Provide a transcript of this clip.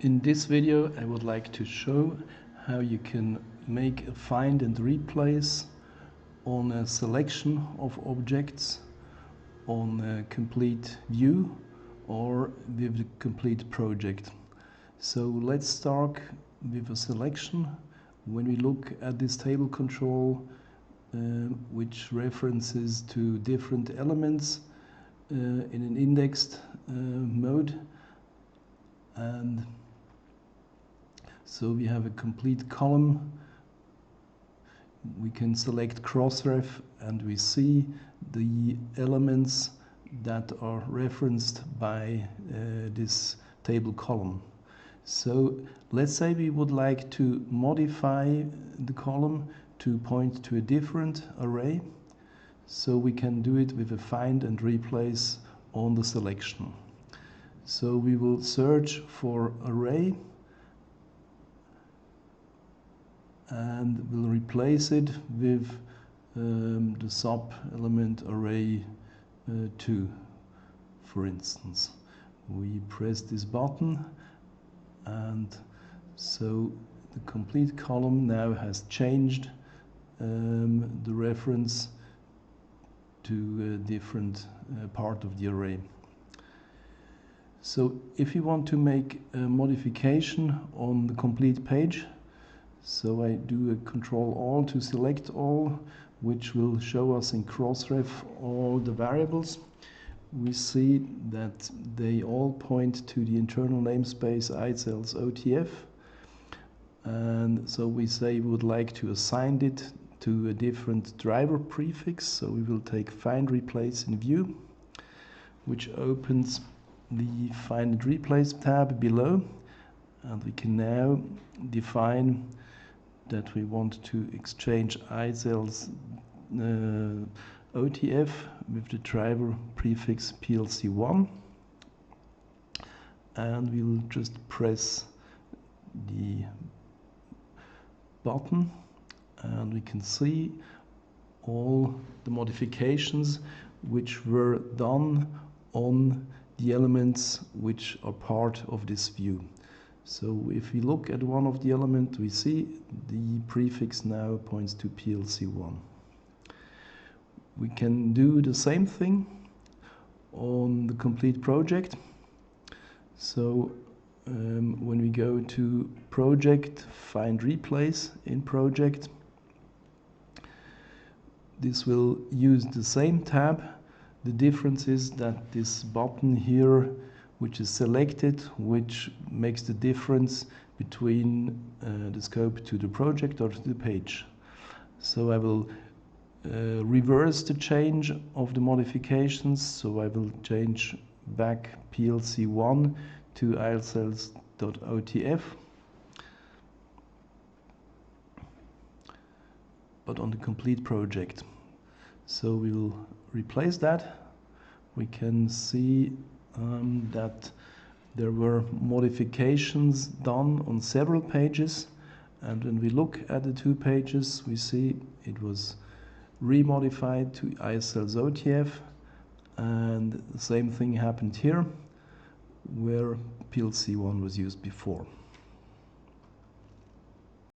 In this video I would like to show how you can make a find and replace on a selection of objects on a complete view or with the complete project. So let's start with a selection. When we look at this table control which references to different elements in an indexed mode, and so we have a complete column. We can select crossref and we see the elements that are referenced by this table column. So let's say we would like to modify the column to point to a different array. So we can do it with a find and replace on the selection. So we will search for array and we'll replace it with the sub element array 2, for instance. We press this button and so the complete column now has changed the reference to a different part of the array. So if you want to make a modification on the complete page, so I do a Control-Alt to select all, which will show us in crossref all the variables. We see that they all point to the internal namespace iCells OTF, and so we say we would like to assign it to a different driver prefix. So we will take Find&Replace in View, which opens the Find and Replace tab below, and we can now define that we want to exchange iCells OTF with the driver prefix PLC1, and we will just press the button and we can see all the modifications which were done on the elements which are part of this view. So if we look at one of the elements, we see the prefix now points to PLC1. We can do the same thing on the complete project. So when we go to project, find replace in project, this will use the same tab. The difference is that this button here, which is selected, which makes the difference between the scope to the project or to the page. So I will reverse the change of the modifications. So I will change back PLC1 to iCells.otf, but on the complete project. So we will replace that. We can see that there were modifications done on several pages, and when we look at the two pages we see it was remodified to iCells OTF, and the same thing happened here where PLC1 was used before.